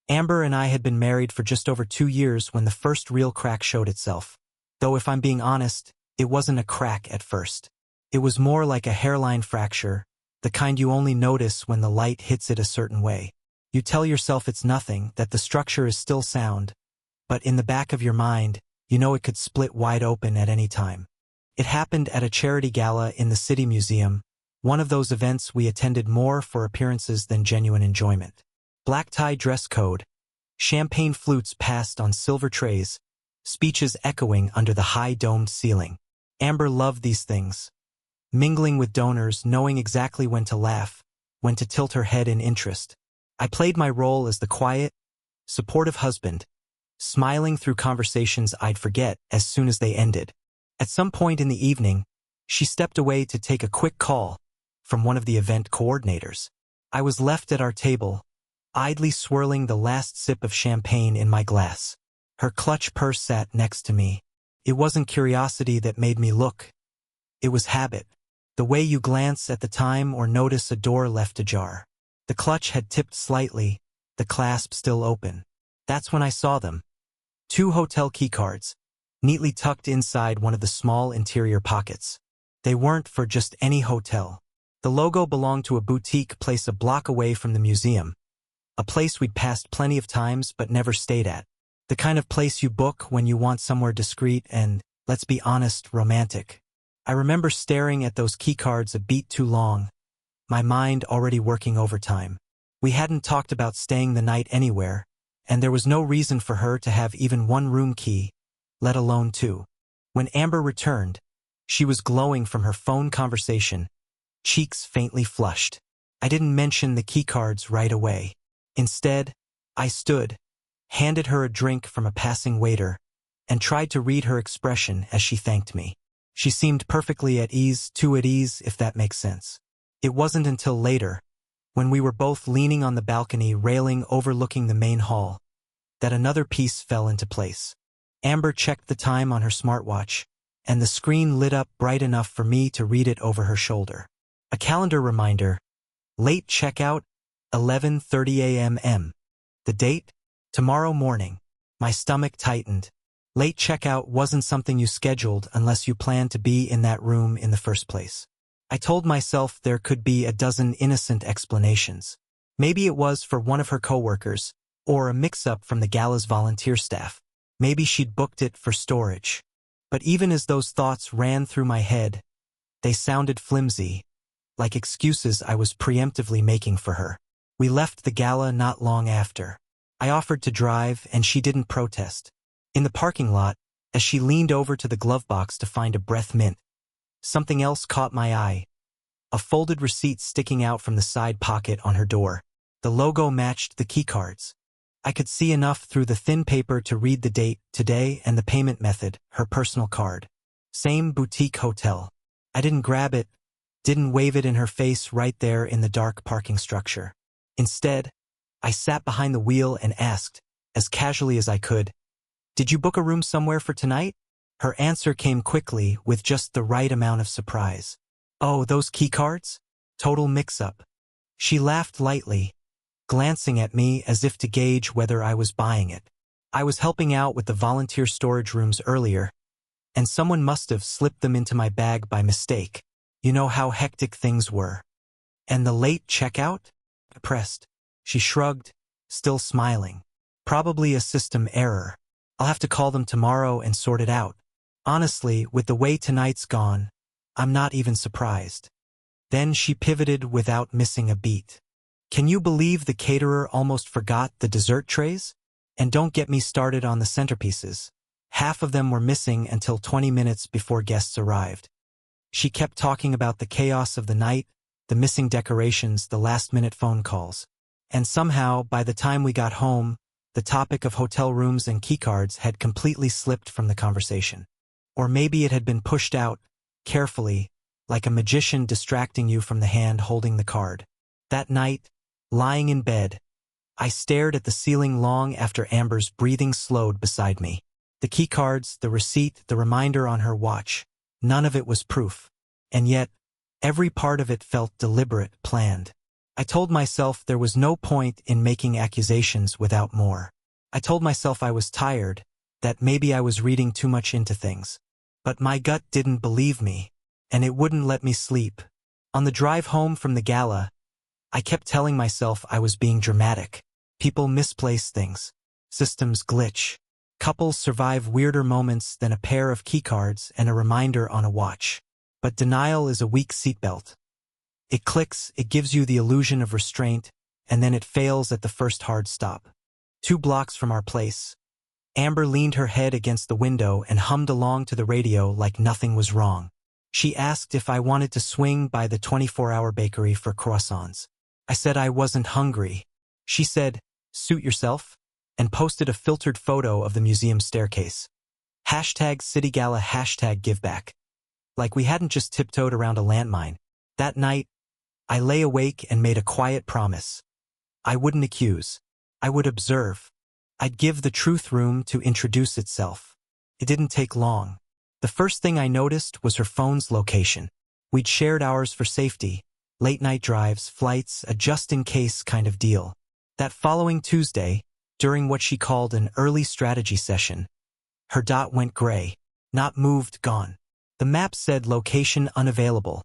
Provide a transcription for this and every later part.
Amber and I had been married for just over 2 years when the first real crack showed itself. Though if I'm being honest, it wasn't a crack at first. It was more like a hairline fracture, the kind you only notice when the light hits it a certain way. You tell yourself it's nothing, that the structure is still sound, but in the back of your mind, you know it could split wide open at any time. It happened at a charity gala in the City Museum, one of those events we attended more for appearances than genuine enjoyment. Black tie dress code, champagne flutes passed on silver trays, speeches echoing under the high domed ceiling. Amber loved these things. Mingling with donors, knowing exactly when to laugh, when to tilt her head in interest. I played my role as the quiet, supportive husband, smiling through conversations I'd forget as soon as they ended. At some point in the evening, she stepped away to take a quick call from one of the event coordinators. I was left at our table, idly swirling the last sip of champagne in my glass. Her clutch purse sat next to me. It wasn't curiosity that made me look. It was habit. The way you glance at the time or notice a door left ajar. The clutch had tipped slightly, the clasp still open. That's when I saw them. 2 hotel keycards, neatly tucked inside one of the small interior pockets. They weren't for just any hotel. The logo belonged to a boutique place a block away from the museum. A place we'd passed plenty of times but never stayed at. The kind of place you book when you want somewhere discreet and, let's be honest, romantic. I remember staring at those keycards a beat too long, my mind already working overtime. We hadn't talked about staying the night anywhere, and there was no reason for her to have even 1 room key, let alone 2. When Amber returned, she was glowing from her phone conversation, cheeks faintly flushed. I didn't mention the keycards right away. Instead, I stood, handed her a drink from a passing waiter, and tried to read her expression as she thanked me. She seemed perfectly at ease, too at ease, if that makes sense. It wasn't until later, when we were both leaning on the balcony railing overlooking the main hall, that another piece fell into place. Amber checked the time on her smartwatch, and the screen lit up bright enough for me to read it over her shoulder. A calendar reminder, late checkout, 11:30 a.m. The date? Tomorrow morning. My stomach tightened. Late checkout wasn't something you scheduled unless you planned to be in that room in the first place. I told myself there could be a dozen innocent explanations. Maybe it was for one of her coworkers, or a mix-up from the gala's volunteer staff. Maybe she'd booked it for storage. But even as those thoughts ran through my head, they sounded flimsy, like excuses I was preemptively making for her. We left the gala not long after. I offered to drive, and she didn't protest. In the parking lot, as she leaned over to the glove box to find a breath mint, something else caught my eye. A folded receipt sticking out from the side pocket on her door. The logo matched the keycards. I could see enough through the thin paper to read the date, today, and the payment method, her personal card. Same boutique hotel. I didn't grab it, didn't wave it in her face right there in the dark parking structure. Instead, I sat behind the wheel and asked, as casually as I could, "Did you book a room somewhere for tonight?" Her answer came quickly, with just the right amount of surprise. "Oh, those keycards? Total mix-up." She laughed lightly, glancing at me as if to gauge whether I was buying it. I was helping out with the volunteer storage rooms earlier, and someone must have slipped them into my bag by mistake. You know how hectic things were. "And the late checkout?" I pressed. She shrugged, still smiling. "Probably a system error. I'll have to call them tomorrow and sort it out. Honestly, with the way tonight's gone, I'm not even surprised." Then she pivoted without missing a beat. "Can you believe the caterer almost forgot the dessert trays? And don't get me started on the centerpieces. Half of them were missing until 20 minutes before guests arrived." She kept talking about the chaos of the night, the missing decorations, the last-minute phone calls. And somehow, by the time we got home, the topic of hotel rooms and keycards had completely slipped from the conversation. Or maybe it had been pushed out, carefully, like a magician distracting you from the hand holding the card. That night, lying in bed, I stared at the ceiling long after Amber's breathing slowed beside me. The keycards, the receipt, the reminder on her watch, none of it was proof. And yet, every part of it felt deliberate, planned. I told myself there was no point in making accusations without more. I told myself I was tired, that maybe I was reading too much into things. But my gut didn't believe me, and it wouldn't let me sleep. On the drive home from the gala, I kept telling myself I was being dramatic. People misplace things. Systems glitch. Couples survive weirder moments than a pair of keycards and a reminder on a watch. But denial is a weak seatbelt. It clicks, it gives you the illusion of restraint, and then it fails at the first hard stop. 2 blocks from our place, Amber leaned her head against the window and hummed along to the radio like nothing was wrong. She asked if I wanted to swing by the 24-hour bakery for croissants. I said I wasn't hungry. She said, "Suit yourself," and posted a filtered photo of the museum staircase. #CityGala #giveback. Like we hadn't just tiptoed around a landmine. That night, I lay awake and made a quiet promise. I wouldn't accuse. I would observe. I'd give the truth room to introduce itself. It didn't take long. The first thing I noticed was her phone's location. We'd shared ours for safety, late-night drives, flights, a just-in-case kind of deal. That following Tuesday, during what she called an early strategy session, her dot went gray. Not moved, gone. The map said location unavailable,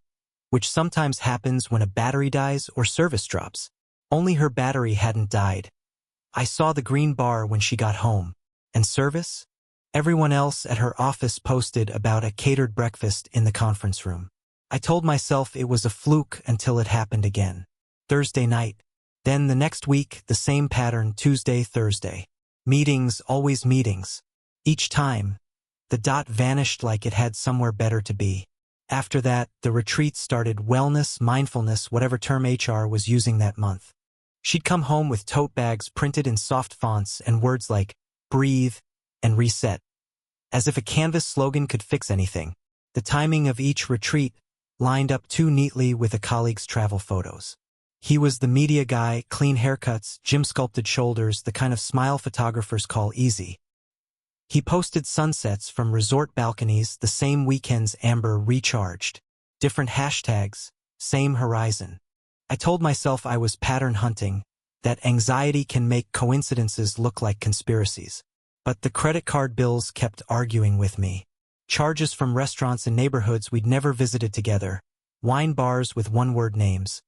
which sometimes happens when a battery dies or service drops. Only her battery hadn't died. I saw the green bar when she got home. And service? Everyone else at her office posted about a catered breakfast in the conference room. I told myself it was a fluke until it happened again. Thursday night. Then the next week, the same pattern, Tuesday, Thursday. Meetings, always meetings. Each time, the dot vanished like it had somewhere better to be. After that, the retreat started, wellness, mindfulness, whatever term HR was using that month. She'd come home with tote bags printed in soft fonts and words like breathe and reset. As if a Canvas slogan could fix anything. The timing of each retreat lined up too neatly with a colleague's travel photos. He was the media guy, clean haircuts, gym-sculpted shoulders, the kind of smile photographers call easy. He posted sunsets from resort balconies the same weekends Amber recharged. Different hashtags, same horizon. I told myself I was pattern hunting, that anxiety can make coincidences look like conspiracies. But the credit card bills kept arguing with me. Charges from restaurants in neighborhoods we'd never visited together, wine bars with one-word names,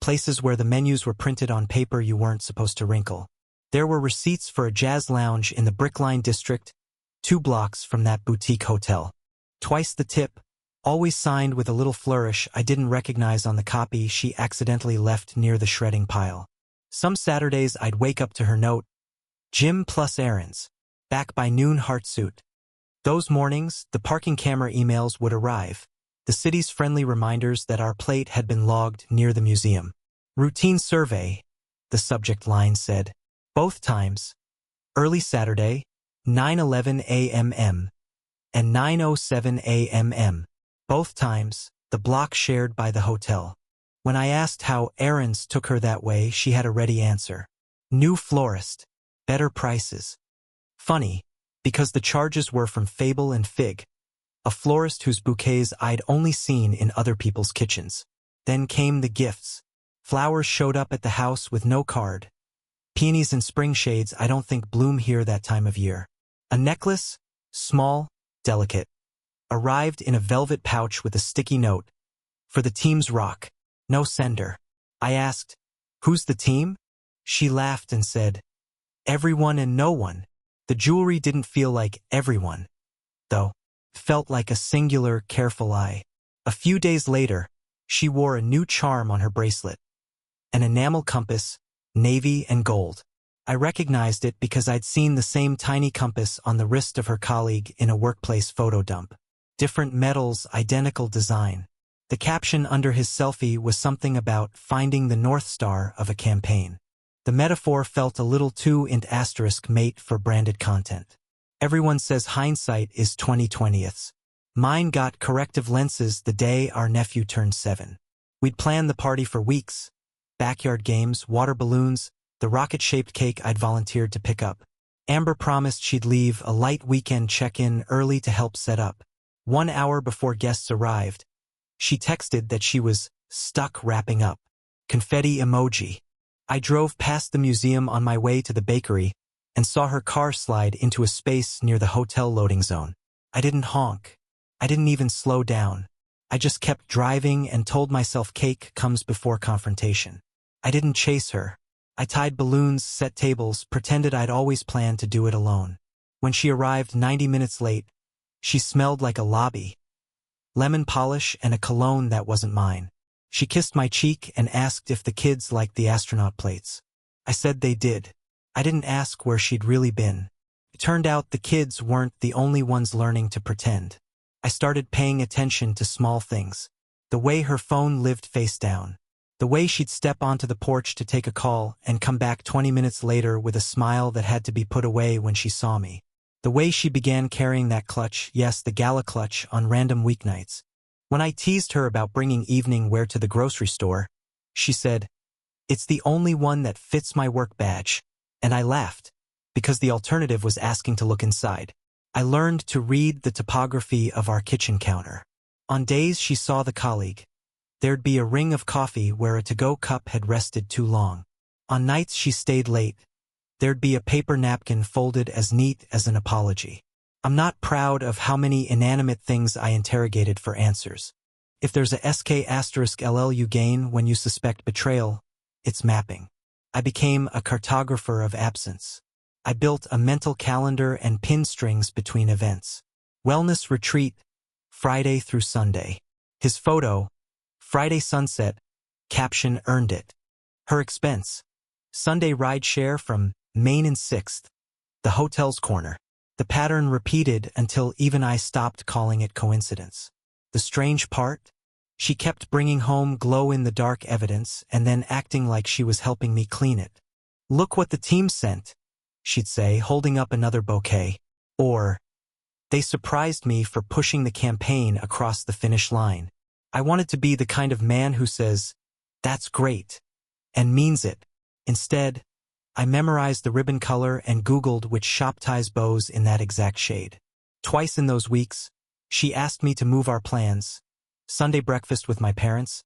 places where the menus were printed on paper you weren't supposed to wrinkle. There were receipts for a jazz lounge in the Brickline district, 2 blocks from that boutique hotel. Twice the tip, always signed with a little flourish I didn't recognize on the copy she accidentally left near the shredding pile. Some Saturdays I'd wake up to her note, "Gym plus errands. Back by noon, heart suit." Those mornings, the parking camera emails would arrive, the city's friendly reminders that our plate had been logged near the museum. "Routine survey," the subject line said. Both times, early Saturday, 9:11 a.m. and 9:07 a.m. Both times, the block shared by the hotel. When I asked how errands took her that way, she had a ready answer. New florist. Better prices. Funny, because the charges were from Fable and Fig, a florist whose bouquets I'd only seen in other people's kitchens. Then came the gifts. Flowers showed up at the house with no card. Peonies and spring shades I don't think bloom here that time of year. A necklace, small, delicate, arrived in a velvet pouch with a sticky note. For the team's rock. No sender. I asked, "Who's the team?" She laughed and said, "Everyone and no one." The jewelry didn't feel like everyone, though. Felt like a singular, careful eye. A few days later, she wore a new charm on her bracelet. An enamel compass, navy and gold. I recognized it because I'd seen the same tiny compass on the wrist of her colleague in a workplace photo dump. Different metals, identical design. The caption under his selfie was something about finding the North Star of a campaign. The metaphor felt a little too int asterisk mate for branded content. Everyone says hindsight is 20/20ths. Mine got corrective lenses the day our nephew turned 7. We'd planned the party for weeks. Backyard games, water balloons, the rocket-shaped cake I'd volunteered to pick up. Amber promised she'd leave a light weekend check-in early to help set up. 1 hour before guests arrived, she texted that she was stuck wrapping up. Confetti emoji. I drove past the museum on my way to the bakery and saw her car slide into a space near the hotel loading zone. I didn't honk. I didn't even slow down. I just kept driving and told myself cake comes before confrontation. I didn't chase her. I tied balloons, set tables, pretended I'd always planned to do it alone. When she arrived 90 minutes late, she smelled like a lobby. Lemon polish and a cologne that wasn't mine. She kissed my cheek and asked if the kids liked the astronaut plates. I said they did. I didn't ask where she'd really been. It turned out the kids weren't the only ones learning to pretend. I started paying attention to small things. The way her phone lived face down. The way she'd step onto the porch to take a call and come back 20 minutes later with a smile that had to be put away when she saw me. The way she began carrying that clutch, yes, the gala clutch, on random weeknights. When I teased her about bringing evening wear to the grocery store, she said, "It's the only one that fits my work badge." And I laughed, because the alternative was asking to look inside. I learned to read the topography of our kitchen counter. On days she saw the colleague, there'd be a ring of coffee where a to-go cup had rested too long. On nights she stayed late, there'd be a paper napkin folded as neat as an apology. I'm not proud of how many inanimate things I interrogated for answers. If there's a SK*LL you gain when you suspect betrayal, it's mapping. I became a cartographer of absence. I built a mental calendar and pin strings between events. Wellness retreat, Friday through Sunday. His photo, Friday sunset, caption earned it. Her expense, Sunday ride share from Main and 6th, the hotel's corner. The pattern repeated until even I stopped calling it coincidence. The strange part? She kept bringing home glow-in-the-dark evidence and then acting like she was helping me clean it. "Look what the team sent," she'd say, holding up another bouquet. Or, "They surprised me for pushing the campaign across the finish line." I wanted to be the kind of man who says, "That's great," and means it. Instead, I memorized the ribbon color and Googled which shop ties bows in that exact shade. Twice in those weeks, she asked me to move our plans. Sunday breakfast with my parents,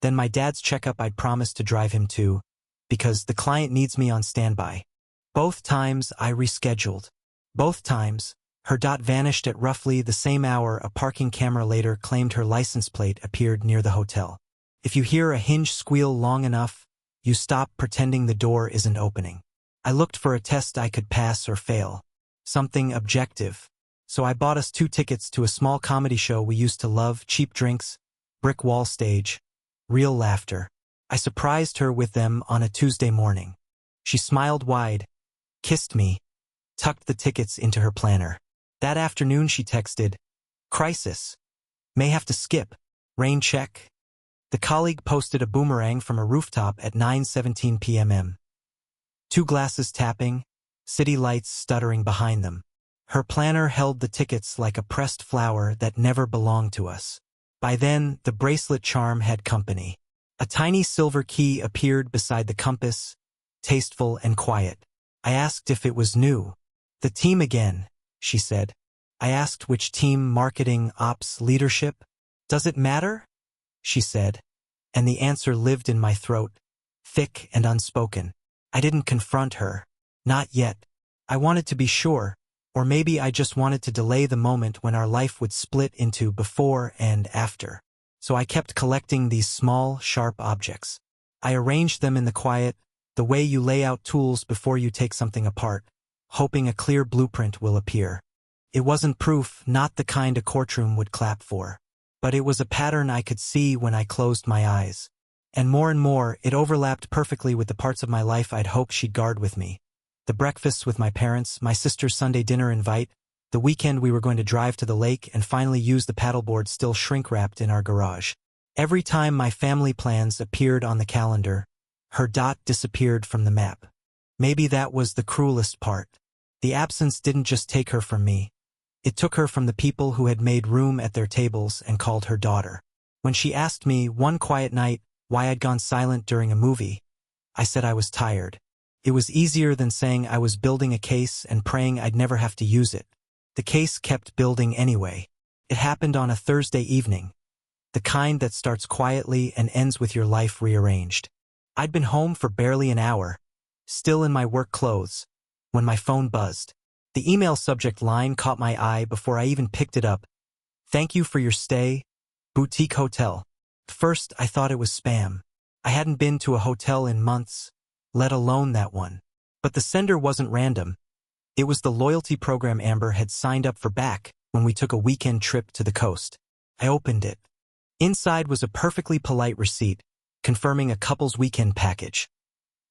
then my dad's checkup I'd promised to drive him to, because the client needs me on standby. Both times I rescheduled. Both times, her dot vanished at roughly the same hour a parking camera later claimed her license plate appeared near the hotel. If you hear a hinge squeal long enough, you stop pretending the door isn't opening. I looked for a test I could pass or fail. Something objective. So I bought us 2 tickets to a small comedy show we used to love, cheap drinks, brick wall stage, real laughter. I surprised her with them on a Tuesday morning. She smiled wide, kissed me, tucked the tickets into her planner. That afternoon she texted, "Crisis. May have to skip. Rain check." The colleague posted a boomerang from a rooftop at 9:17 p.m. 2 glasses tapping, city lights stuttering behind them. Her planner held the tickets like a pressed flower that never belonged to us. By then, the bracelet charm had company. A tiny silver key appeared beside the compass, tasteful and quiet. I asked if it was new. "The team again," she said. I asked which team, marketing, ops, leadership. "Does it matter?" she said. And the answer lived in my throat, thick and unspoken. I didn't confront her. Not yet. I wanted to be sure. Or maybe I just wanted to delay the moment when our life would split into before and after. So I kept collecting these small, sharp objects. I arranged them in the quiet, the way you lay out tools before you take something apart, hoping a clear blueprint will appear. It wasn't proof, not the kind a courtroom would clap for. But it was a pattern I could see when I closed my eyes. And more, it overlapped perfectly with the parts of my life I'd hoped she'd guard with me. The breakfasts with my parents, my sister's Sunday dinner invite, the weekend we were going to drive to the lake and finally use the paddleboard still shrink-wrapped in our garage. Every time my family plans appeared on the calendar, her dot disappeared from the map. Maybe that was the cruelest part. The absence didn't just take her from me. It took her from the people who had made room at their tables and called her daughter. When she asked me one quiet night why I'd gone silent during a movie, I said I was tired. It was easier than saying I was building a case and praying I'd never have to use it. The case kept building anyway. It happened on a Thursday evening, the kind that starts quietly and ends with your life rearranged. I'd been home for barely an hour, still in my work clothes, when my phone buzzed. The email subject line caught my eye before I even picked it up. "Thank you for your stay, boutique hotel." First, I thought it was spam. I hadn't been to a hotel in months, let alone that one. But the sender wasn't random. It was the loyalty program Amber had signed up for back when we took a weekend trip to the coast. I opened it. Inside was a perfectly polite receipt, confirming a couple's weekend package.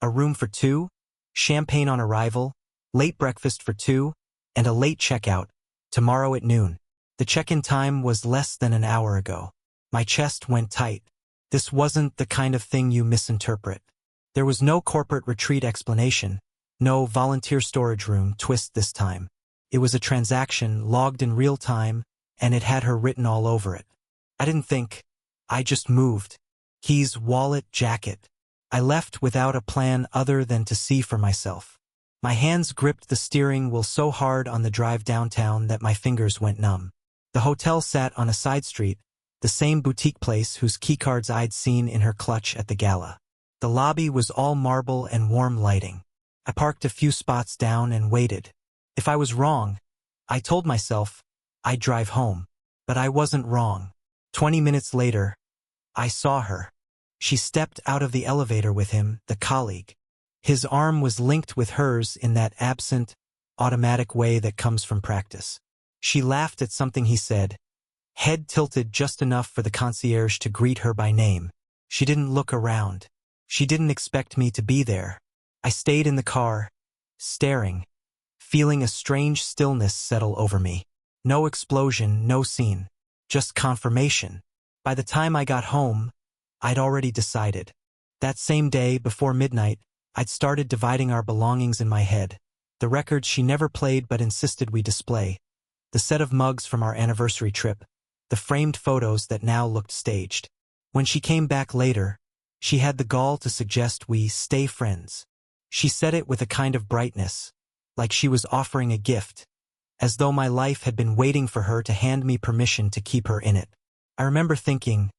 A room for two, champagne on arrival, late breakfast for two, and a late checkout, tomorrow at noon. The check-in time was less than an hour ago. My chest went tight. This wasn't the kind of thing you misinterpret. There was no corporate retreat explanation, no volunteer storage room twist this time. It was a transaction logged in real time, and it had her written all over it. I didn't think. I just moved. Keys, wallet, jacket. I left without a plan other than to see for myself. My hands gripped the steering wheel so hard on the drive downtown that my fingers went numb. The hotel sat on a side street, the same boutique place whose keycards I'd seen in her clutch at the gala. The lobby was all marble and warm lighting. I parked a few spots down and waited. If I was wrong, I told myself, I'd drive home. But I wasn't wrong. 20 minutes later, I saw her. She stepped out of the elevator with him, the colleague. His arm was linked with hers in that absent, automatic way that comes from practice. She laughed at something he said, head tilted just enough for the concierge to greet her by name. She didn't look around. She didn't expect me to be there. I stayed in the car, staring, feeling a strange stillness settle over me. No explosion, no scene, just confirmation. By the time I got home, I'd already decided. That same day, before midnight, I'd started dividing our belongings in my head. The records she never played but insisted we display. The set of mugs from our anniversary trip. The framed photos that now looked staged. When she came back later, she had the gall to suggest we stay friends. She said it with a kind of brightness, like she was offering a gift, as though my life had been waiting for her to hand me permission to keep her in it. I remember thinking,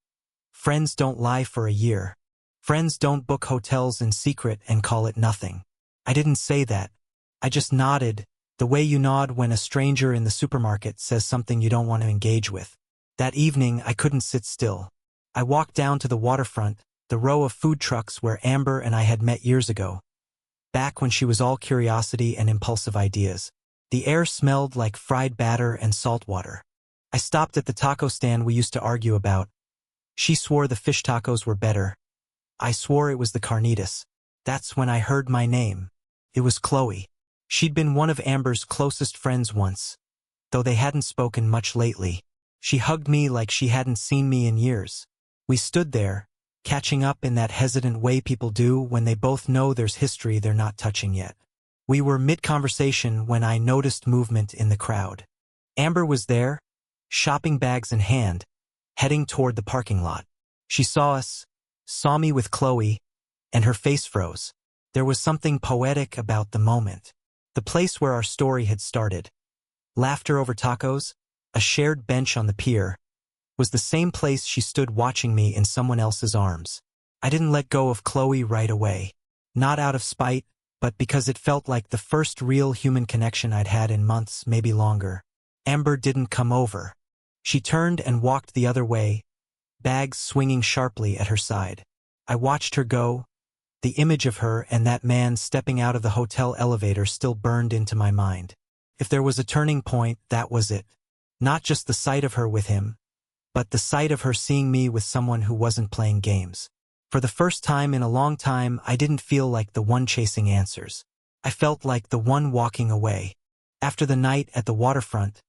friends don't lie for a year. Friends don't book hotels in secret and call it nothing. I didn't say that. I just nodded, the way you nod when a stranger in the supermarket says something you don't want to engage with. That evening, I couldn't sit still. I walked down to the waterfront, the row of food trucks where Amber and I had met years ago, back when she was all curiosity and impulsive ideas. The air smelled like fried batter and salt water. I stopped at the taco stand we used to argue about. She swore the fish tacos were better. I swore it was the carnitas. That's when I heard my name. It was Chloe. She'd been one of Amber's closest friends once, though they hadn't spoken much lately. She hugged me like she hadn't seen me in years. We stood there, catching up in that hesitant way people do when they both know there's history they're not touching yet. We were mid-conversation when I noticed movement in the crowd. Amber was there, shopping bags in hand, heading toward the parking lot. She saw us, saw me with Chloe, and her face froze. There was something poetic about the moment. The place where our story had started, laughter over tacos, a shared bench on the pier, was the same place she stood watching me in someone else's arms. I didn't let go of Chloe right away. Not out of spite, but because it felt like the first real human connection I'd had in months, maybe longer. Amber didn't come over. She turned and walked the other way, bags swinging sharply at her side. I watched her go. The image of her and that man stepping out of the hotel elevator still burned into my mind. If there was a turning point, that was it. Not just the sight of her with him, but the sight of her seeing me with someone who wasn't playing games. For the first time in a long time, I didn't feel like the one chasing answers. I felt like the one walking away. After the night at the waterfront,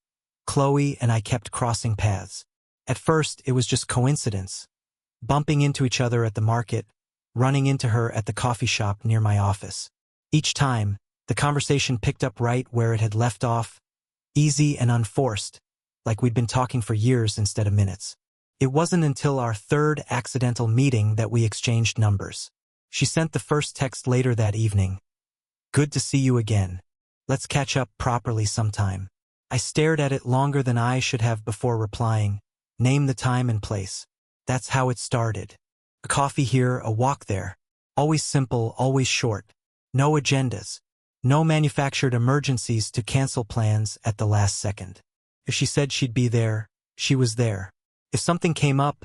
Chloe and I kept crossing paths. At first, it was just coincidence. Bumping into each other at the market, running into her at the coffee shop near my office. Each time, the conversation picked up right where it had left off, easy and unforced, like we'd been talking for years instead of minutes. It wasn't until our third accidental meeting that we exchanged numbers. She sent the first text later that evening. Good to see you again. Let's catch up properly sometime. I stared at it longer than I should have before replying. Name the time and place. That's how it started. A coffee here, a walk there. Always simple, always short. No agendas. No manufactured emergencies to cancel plans at the last second. If she said she'd be there, she was there. If something came up,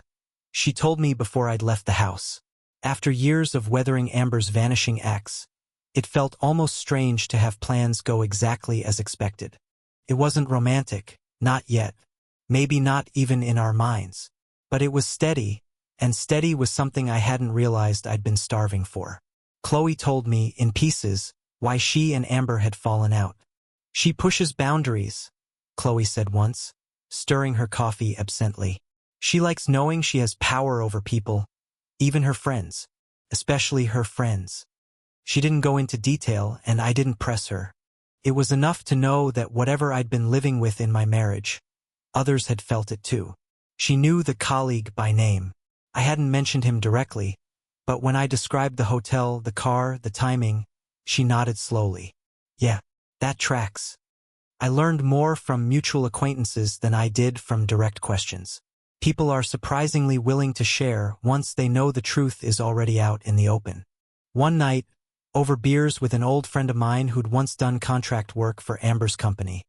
she told me before I'd left the house. After years of weathering Amber's vanishing acts, it felt almost strange to have plans go exactly as expected. It wasn't romantic, not yet. Maybe not even in our minds. But it was steady, and steady was something I hadn't realized I'd been starving for. Chloe told me, in pieces, why she and Amber had fallen out. She pushes boundaries, Chloe said once, stirring her coffee absently. She likes knowing she has power over people, even her friends, especially her friends. She didn't go into detail, and I didn't press her. It was enough to know that whatever I'd been living with in my marriage, others had felt it too. She knew the colleague by name. I hadn't mentioned him directly, but when I described the hotel, the car, the timing, she nodded slowly. Yeah, that tracks. I learned more from mutual acquaintances than I did from direct questions. People are surprisingly willing to share once they know the truth is already out in the open. One night, over beers with an old friend of mine who'd once done contract work for Amber's company,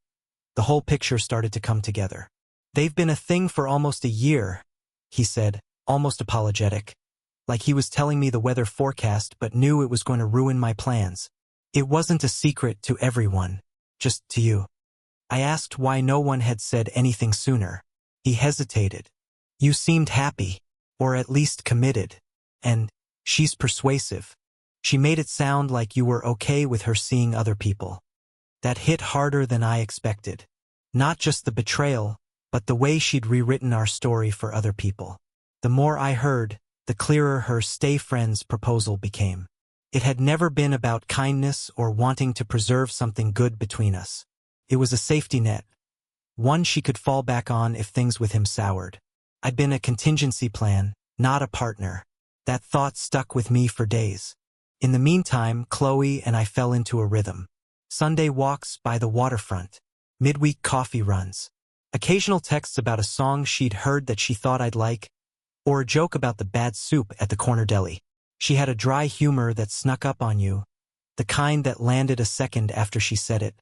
the whole picture started to come together. They've been a thing for almost a year, he said, almost apologetic, like he was telling me the weather forecast but knew it was going to ruin my plans. It wasn't a secret to everyone, just to you. I asked why no one had said anything sooner. He hesitated. You seemed happy, or at least committed, and she's persuasive. She made it sound like you were okay with her seeing other people. That hit harder than I expected. Not just the betrayal, but the way she'd rewritten our story for other people. The more I heard, the clearer her stay friends proposal became. It had never been about kindness or wanting to preserve something good between us. It was a safety net, one she could fall back on if things with him soured. I'd been a contingency plan, not a partner. That thought stuck with me for days. In the meantime, Chloe and I fell into a rhythm. Sunday walks by the waterfront, midweek coffee runs, occasional texts about a song she'd heard that she thought I'd like, or a joke about the bad soup at the corner deli. She had a dry humor that snuck up on you, the kind that landed a second after she said it,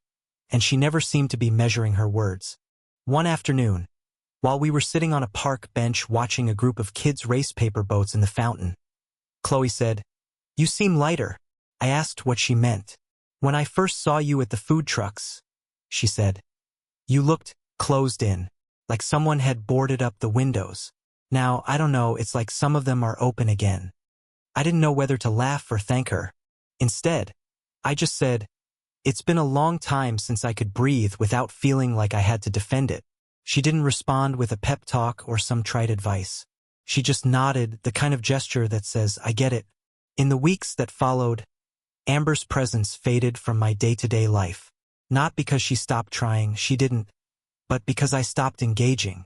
and she never seemed to be measuring her words. One afternoon, while we were sitting on a park bench watching a group of kids race paper boats in the fountain, Chloe said, "You seem lighter." I asked what she meant. "When I first saw you at the food trucks," she said, "you looked closed in, like someone had boarded up the windows. Now, I don't know, it's like some of them are open again." I didn't know whether to laugh or thank her. Instead, I just said, "It's been a long time since I could breathe without feeling like I had to defend it." She didn't respond with a pep talk or some trite advice. She just nodded, the kind of gesture that says, "I get it." In the weeks that followed, Amber's presence faded from my day-to-day life. Not because she stopped trying, she didn't, but because I stopped engaging.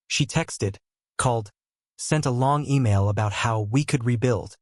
She texted, called, sent a long email about how we could rebuild.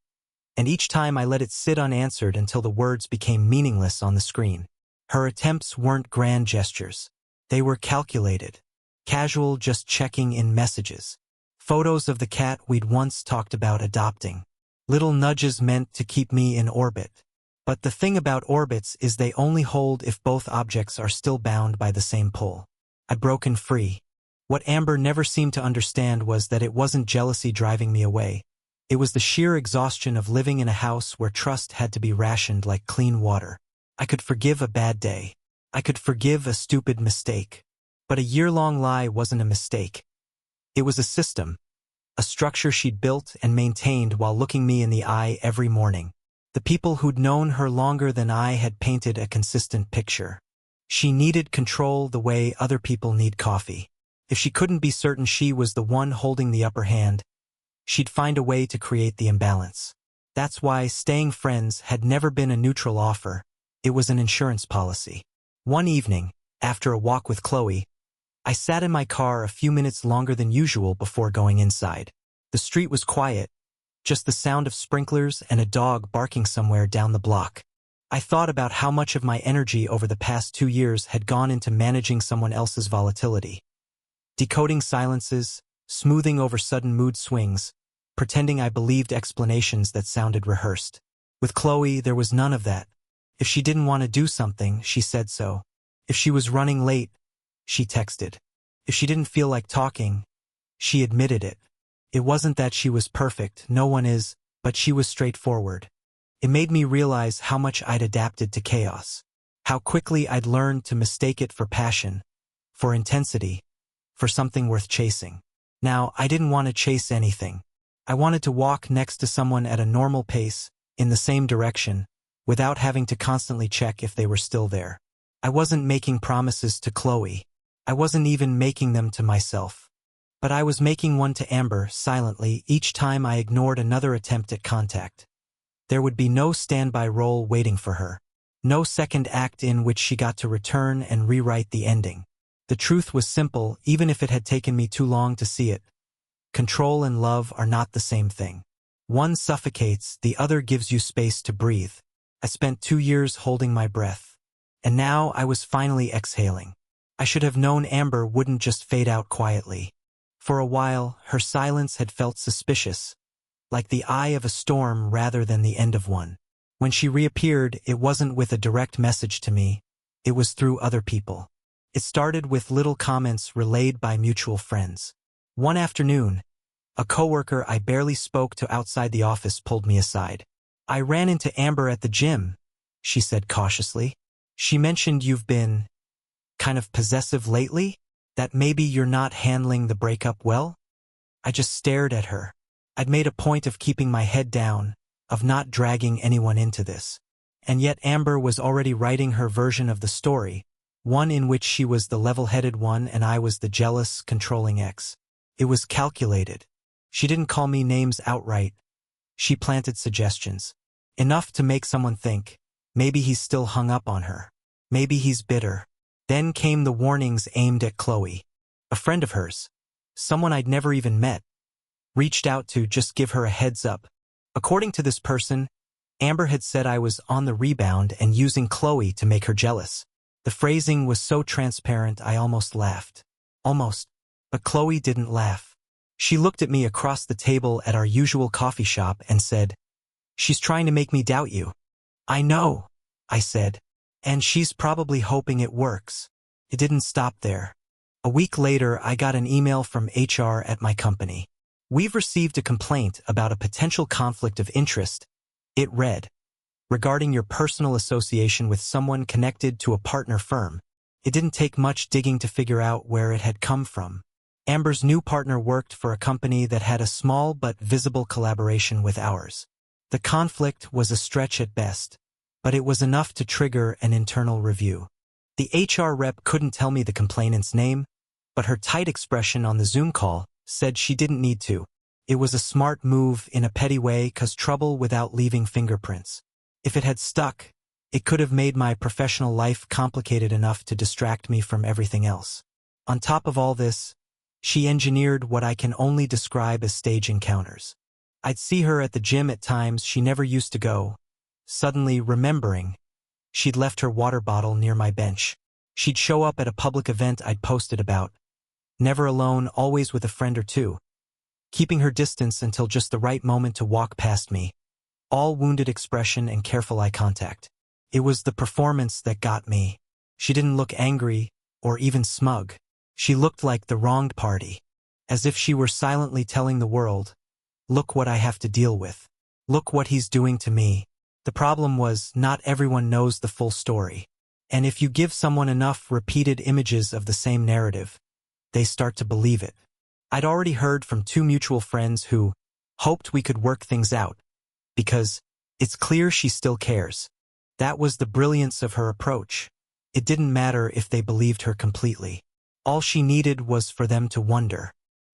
And each time I let it sit unanswered until the words became meaningless on the screen. Her attempts weren't grand gestures. They were calculated. Casual, just checking in messages. Photos of the cat we'd once talked about adopting. Little nudges meant to keep me in orbit. But the thing about orbits is they only hold if both objects are still bound by the same pull. I'd broken free. What Amber never seemed to understand was that it wasn't jealousy driving me away. It was the sheer exhaustion of living in a house where trust had to be rationed like clean water. I could forgive a bad day. I could forgive a stupid mistake. But a year-long lie wasn't a mistake. It was a system, a structure she'd built and maintained while looking me in the eye every morning. The people who'd known her longer than I had painted a consistent picture. She needed control the way other people need coffee. If she couldn't be certain she was the one holding the upper hand, she'd find a way to create the imbalance. That's why staying friends had never been a neutral offer. It was an insurance policy. One evening, after a walk with Chloe, I sat in my car a few minutes longer than usual before going inside. The street was quiet, just the sound of sprinklers and a dog barking somewhere down the block. I thought about how much of my energy over the past 2 years had gone into managing someone else's volatility. Decoding silences, smoothing over sudden mood swings, pretending I believed explanations that sounded rehearsed. With Chloe, there was none of that. If she didn't want to do something, she said so. If she was running late, she texted. If she didn't feel like talking, she admitted it. It wasn't that she was perfect, no one is, but she was straightforward. It made me realize how much I'd adapted to chaos. How quickly I'd learned to mistake it for passion, for intensity, for something worth chasing. Now, I didn't want to chase anything. I wanted to walk next to someone at a normal pace, in the same direction, without having to constantly check if they were still there. I wasn't making promises to Chloe. I wasn't even making them to myself. But I was making one to Amber, silently, each time I ignored another attempt at contact. There would be no standby role waiting for her. No second act in which she got to return and rewrite the ending. The truth was simple, even if it had taken me too long to see it. Control and love are not the same thing. One suffocates, the other gives you space to breathe. I spent 2 years holding my breath. And now I was finally exhaling. I should have known Amber wouldn't just fade out quietly. For a while, her silence had felt suspicious, like the eye of a storm rather than the end of one. When she reappeared, it wasn't with a direct message to me. It was through other people. It started with little comments relayed by mutual friends. One afternoon, a coworker I barely spoke to outside the office pulled me aside. "I ran into Amber at the gym," she said cautiously. "She mentioned you've been kind of possessive lately? That maybe you're not handling the breakup well?" I just stared at her. I'd made a point of keeping my head down, of not dragging anyone into this. And yet Amber was already writing her version of the story, one in which she was the level-headed one and I was the jealous, controlling ex. It was calculated. She didn't call me names outright. She planted suggestions. Enough to make someone think, maybe he's still hung up on her. Maybe he's bitter. Then came the warnings aimed at Chloe. A friend of hers, someone I'd never even met, reached out to just give her a heads up. According to this person, Amber had said I was on the rebound and using Chloe to make her jealous. The phrasing was so transparent I almost laughed. Almost. But Chloe didn't laugh. She looked at me across the table at our usual coffee shop and said, "She's trying to make me doubt you." "I know," I said. "And she's probably hoping it works." It didn't stop there. A week later, I got an email from HR at my company. "We've received a complaint about a potential conflict of interest." It read, "Regarding your personal association with someone connected to a partner firm." It didn't take much digging to figure out where it had come from. Amber's new partner worked for a company that had a small but visible collaboration with ours. The conflict was a stretch at best, but it was enough to trigger an internal review. The HR rep couldn't tell me the complainant's name, but her tight expression on the Zoom call said she didn't need to. It was a smart move in a petty way, 'cause trouble without leaving fingerprints. If it had stuck, it could have made my professional life complicated enough to distract me from everything else. On top of all this, she engineered what I can only describe as stage encounters. I'd see her at the gym at times she never used to go, suddenly remembering she'd left her water bottle near my bench. She'd show up at a public event I'd posted about, never alone, always with a friend or two, keeping her distance until just the right moment to walk past me, all wounded expression and careful eye contact. It was the performance that got me. She didn't look angry or even smug. She looked like the wronged party, as if she were silently telling the world, "Look what I have to deal with. Look what he's doing to me." The problem was, not everyone knows the full story. And if you give someone enough repeated images of the same narrative, they start to believe it. I'd already heard from 2 mutual friends who hoped we could work things out, because it's clear she still cares. That was the brilliance of her approach. It didn't matter if they believed her completely. All she needed was for them to wonder,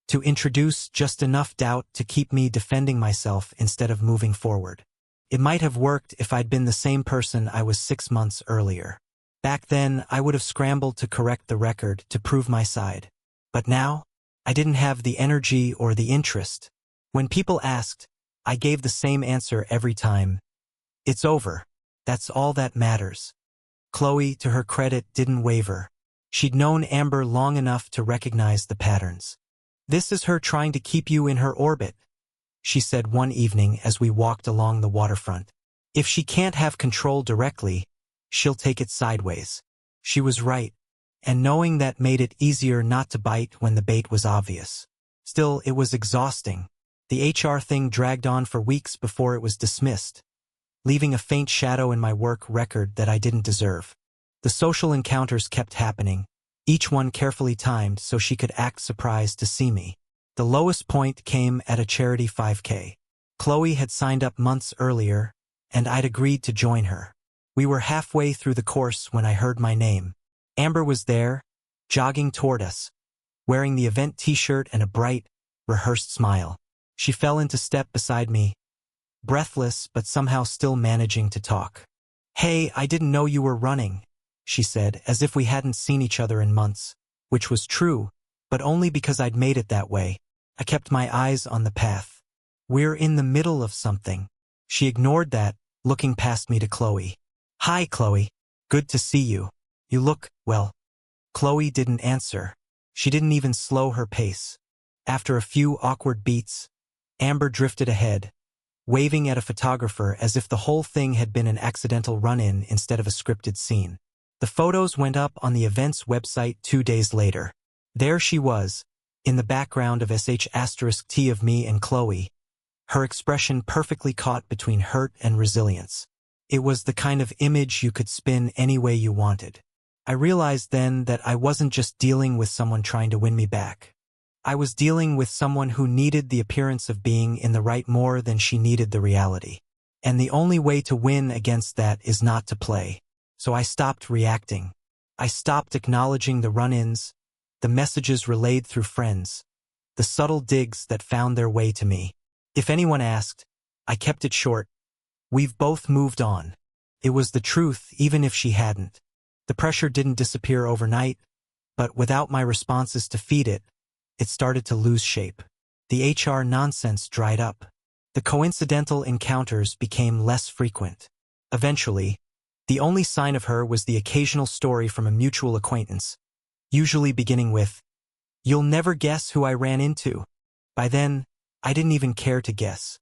to introduce just enough doubt to keep me defending myself instead of moving forward. It might have worked if I'd been the same person I was 6 months earlier. Back then, I would have scrambled to correct the record to prove my side. But now, I didn't have the energy or the interest. When people asked, I gave the same answer every time. It's over. That's all that matters. Chloe, to her credit, didn't waver. She'd known Amber long enough to recognize the patterns. "This is her trying to keep you in her orbit," she said one evening as we walked along the waterfront. If she can't have control directly, she'll take it sideways. She was right, and knowing that made it easier not to bite when the bait was obvious. Still, it was exhausting. The HR thing dragged on for weeks before it was dismissed, leaving a faint shadow in my work record that I didn't deserve. The social encounters kept happening, each one carefully timed so she could act surprised to see me. The lowest point came at a charity 5K. Chloe had signed up months earlier, and I'd agreed to join her. We were halfway through the course when I heard my name. Amber was there, jogging toward us, wearing the event t-shirt and a bright, rehearsed smile. She fell into step beside me, breathless but somehow still managing to talk. "Hey, I didn't know you were running," she said, as if we hadn't seen each other in months, which was true, but only because I'd made it that way. I kept my eyes on the path. "We're in the middle of something." She ignored that, looking past me to Chloe. "Hi, Chloe. Good to see you. You look, well." Chloe didn't answer. She didn't even slow her pace. After a few awkward beats, Amber drifted ahead, waving at a photographer as if the whole thing had been an accidental run-in instead of a scripted scene. The photos went up on the event's website 2 days later. There she was, in the background of sh*T of me and Chloe, her expression perfectly caught between hurt and resilience. It was the kind of image you could spin any way you wanted. I realized then that I wasn't just dealing with someone trying to win me back. I was dealing with someone who needed the appearance of being in the right more than she needed the reality. And the only way to win against that is not to play. So I stopped reacting. I stopped acknowledging the run-ins, the messages relayed through friends, the subtle digs that found their way to me. If anyone asked, I kept it short. We've both moved on. It was the truth, even if she hadn't. The pressure didn't disappear overnight, but without my responses to feed it, it started to lose shape. The HR nonsense dried up. The coincidental encounters became less frequent. Eventually, the only sign of her was the occasional story from a mutual acquaintance, usually beginning with, "You'll never guess who I ran into." By then, I didn't even care to guess.